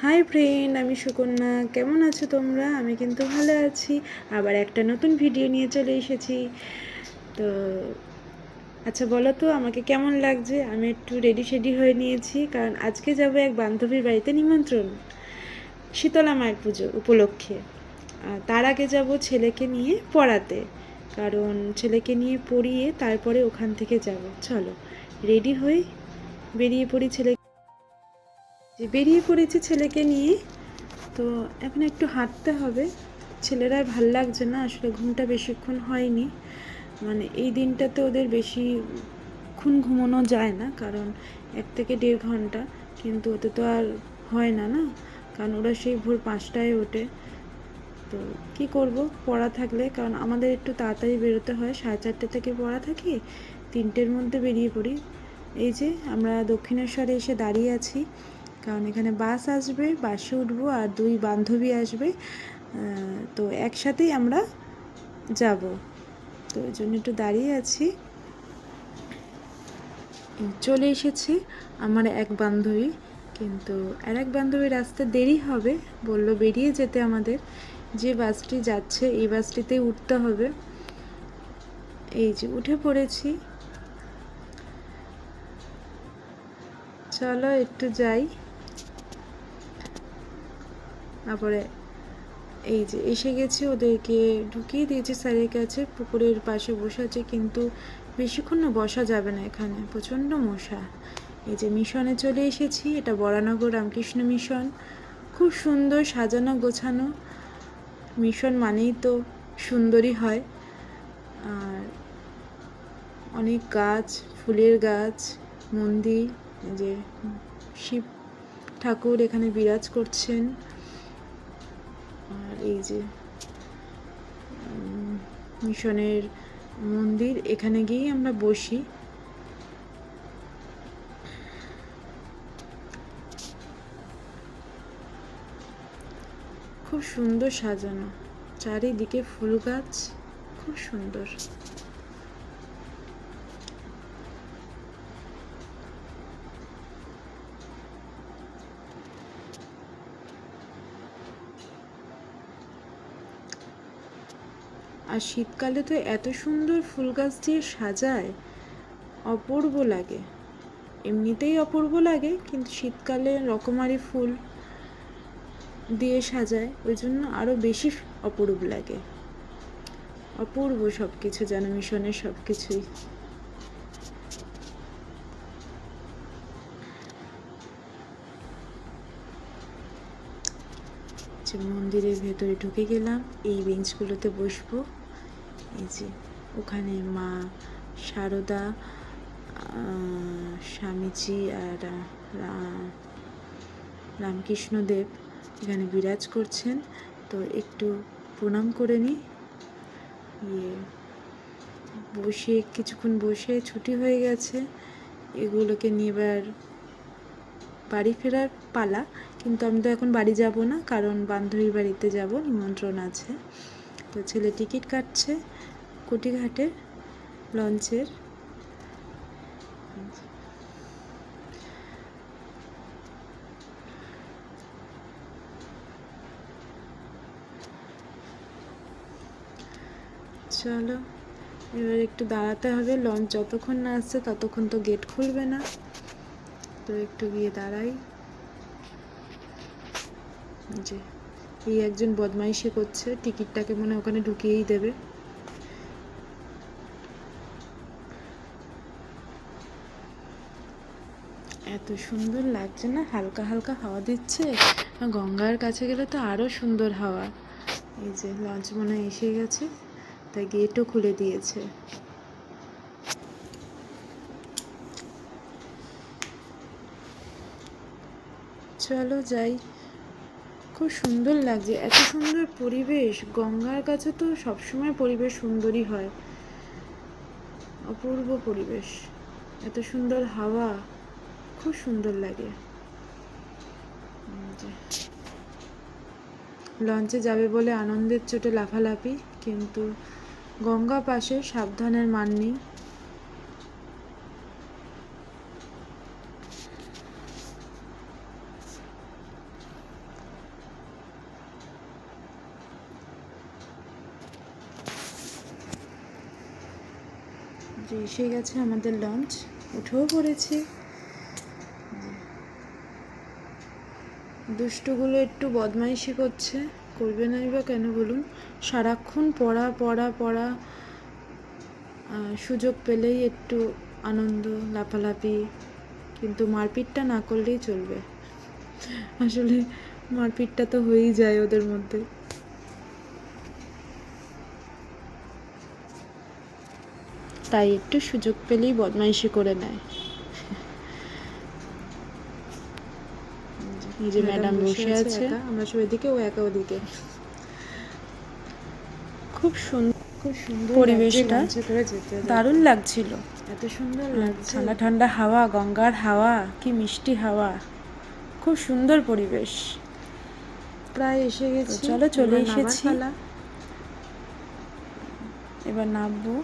Hi friend, আমি সুকন্যা। কেমন আছো তোমরা? আমি কিন্তু ভালো আছি। আবার একটা নতুন ভিডিও নিয়ে চলে এসেছি। তো আচ্ছা, বলো তো আমাকে কেমন লাগছে? আমি একটু রেডি শেডি হয়ে নিয়েছি, কারণ আজকে যাব এক বান্ধবীর বাড়িতে নিমন্ত্রণ, শীতলা মায়ের পুজো উপলক্ষে। তার আগে যাব ছেলেকে নিয়ে পড়াতে, কারণ ছেলেকে নিয়ে পড়িয়ে তারপরে ওখান থেকে যাব। চলো রেডি হই, বেরিয়ে পড়ি। বেরিয়ে পড়েছি ছেলেকে নিয়ে। তো এখন একটু হাঁটতে হবে। ছেলের আর ভাল লাগছে না, আসলে ঘুমটা বেশিক্ষণ হয়নি। মানে এই দিনটাতে ওদের বেশিক্ষণ ঘুমানো যায় না, কারণ 1 থেকে 1.5 ঘন্টা। কিন্তু ওতে তো আর হয় না, না, কারণ ওরা সেই ভোর 5টায় ওঠে। তো কি করব, পড়া থাকলে, কারণ আমাদের একটু তাড়াতাড়ি বেরোতে হয়, 4:30 থেকে পড়া থাকে, 3টের মধ্যে বেরিয়ে পড়ি। এই যে আমরা দক্ষিণেশ্বরে এসে দাঁড়িয়ে আছি, কারণ এখানে বাস আসবে, বাসে উঠবো, আর 2 বান্ধবী আসবে। তো একসাথেই আমরা যাব। তো ওই জন্য একটু দাঁড়িয়ে আছি। চলে এসেছি আমার এক বান্ধবী, কিন্তু আর এক বান্ধবীর আসতে দেরি হবে, বললো বেরিয়ে যেতে আমাদের। যে বাসটি যাচ্ছে এই বাসটিতেই উঠতে হবে। এই যে উঠে পড়েছি। চলো একটু যাই। তারপরে এই যে এসে গেছি, ওদেরকে ঢুকিয়ে দিয়েছি স্যারের কাছে। পুকুরের পাশে বসে আছে, কিন্তু বেশিক্ষণ না বসা যাবে না, এখানে প্রচণ্ড মশা। এই যে মিশনে চলে এসেছি, এটা বরানগর রামকৃষ্ণ মিশন। খুব সুন্দর সাজানো গোছানো মিশন, মানেই তো সুন্দরই হয়। আর অনেক গাছ, ফুলের গাছ, মন্দির, যে শিব ঠাকুর এখানে বিরাজ করছেন। আর এই যে মিশনের মন্দির, এখানে গিয়েই আমরা বসি। খুব সুন্দর সাজানো, চারিদিকে ফুল গাছ, খুব সুন্দর। আর শীতকালে তো এত সুন্দর ফুল গাছ দিয়ে সাজায়, অপূর্ব লাগে। এমনিতেই অপূর্ব লাগে, কিন্তু শীতকালে রকমারি ফুল দিয়ে সাজায়, ওই জন্য আরও বেশি অপরূপ লাগে। অপূর্ব সব কিছু, যেন মিশনের সব কিছুই। মন্দিরের ভেতরে ঢুকে গেলাম, এই বেঞ্চগুলোতে বসবো। এই যে ওখানে মা শারদা, স্বামীজি আর রামকৃষ্ণদেব এখানে বিরাজ করছেন। তো একটু প্রণাম করে নিই। বসে কিছুক্ষণ বসে ছুটি হয়ে গেছে, এগুলোকে নিয়ে এবার বাড়ি ফেরার পালা। কিন্তু আমি তো এখন বাড়ি যাব না, কারণ বান্ধবীর বাড়িতে যাব, নিমন্ত্রণ আছে। তো ছেলে টিকিট কাটছে কুটিঘাটের লঞ্চের। চলো এবার একটু দাঁড়াতে হবে, লঞ্চ যতক্ষণ না আসছে ততক্ষণ তো গেট খুলবে না। তো একটু গিয়ে দাঁড়াই। যে এই একজন বদমাইশি করছে, টিকিটটাকে মনে ওখানে ঢুকিয়েই দেবে। এত সুন্দর লাগছে না, হালকা হালকা হাওয়া দিচ্ছে। গঙ্গার কাছে গেলে তো আরও সুন্দর হাওয়া। এই যে লঞ্চ মনে হয় এসে গেছে, তাই গেটও খুলে দিয়েছে। চলো যাই। খুব সুন্দর লাগছে, এত সুন্দর পরিবেশ। গঙ্গার কাছে তো সবসময় পরিবেশ সুন্দরই হয়, অপূর্ব পরিবেশ, এত সুন্দর হাওয়া, খুব সুন্দর লাগে। লঞ্চে যাবে বলে আনন্দের চোটে লাফালাফি, কিন্তু গঙ্গা পাশে, সাবধানের মান নেই। যে এসে গেছে আমাদের লঞ্চ, উঠেও পড়েছি। দুষ্টুগুলো একটু বদমাইশি করছে, করবে নাই বা কেন বলুন, সারাক্ষণ পড়া পড়া পড়া, সুযোগ পেলেই একটু আনন্দ লাফালাফি, কিন্তু মারপিটটা না করলেই চলবে। আসলে মারপিটটা তো হয়েই যায় ওদের মধ্যে। তাই একটু সুযোগ পেলেই বদমাইশি করে নেয়। এই যে ম্যাডাম বসে আছে, আমরা সব এদিকে, ও একা ওদিকে। খুব সুন্দর পরিবেশটা, দারুণ লাগছিল, এত সুন্দর লাগছে, ঠান্ডা ঠান্ডা হাওয়া, গঙ্গার হাওয়া, কি মিষ্টি হাওয়া, খুব সুন্দর পরিবেশ। প্রায় এসে গেছি, চলো চলে এসেছি, এবার নামবো।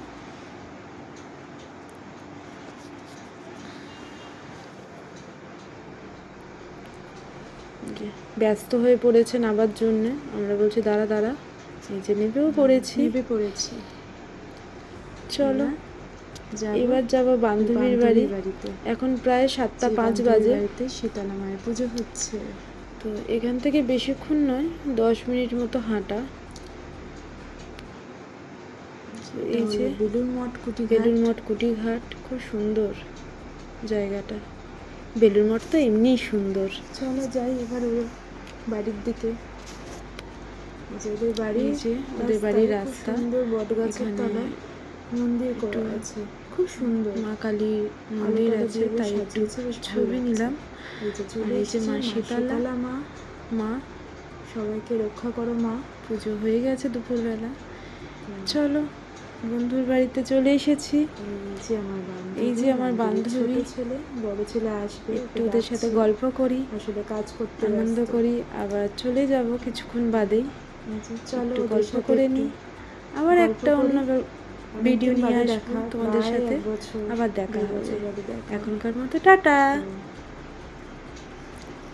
ব্যস্ত হয়ে পড়েছে নাবার জন্যে, আমরা বলছি দাঁড়া দাঁড়া, এই যে নেবে পড়েছি। চলো এবার যাবো বান্ধবীর বাড়িতে। এখন প্রায় 7:05 বাজে, শীতলা মায়ের পুজো হচ্ছে। তো এখান থেকে বেশিক্ষণ নয়, 10 মিনিট মতো হাঁটা। এই যে বেলুর মঠ কুটিঘাট, খুব সুন্দর জায়গাটা। বেলুর মঠ তো এমনিই সুন্দর। চলো যাই এবার ওর বাড়ির দিকে। ওদের বাড়ির রাস্তা, সুন্দর বট গাছের তলায় মন্দির করা আছে, খুব সুন্দর, মা কালী মন্দির আছে, তাই একটু ছবি নিলাম। এই যে মা শীতলা মা, সবাইকে রক্ষা করো মা। পুজো হয়ে গেছে দুপুরবেলা। চলো বন্ধুর বাড়িতে চলে এসেছি। এই যে আমার বান্ধবী, ছেলে বড় ছেলে আসবে, একটু ওদের সাথে গল্প করি, আসলে কাজ করতে আনন্দ করি, আবার চলে যাব কিছুক্ষণ বাদেই। চলো গল্প করে নিই, আবার একটা অন্য ভিডিও নিয়ে আসবো তোমাদের সাথে, আবার দেখা হবে। এখনকার মতো টাটা।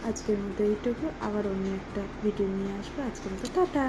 আজকের মতো এইটুকু, আবার অন্য একটা ভিডিও নিয়ে আসবো। আজকের মতো টাটা।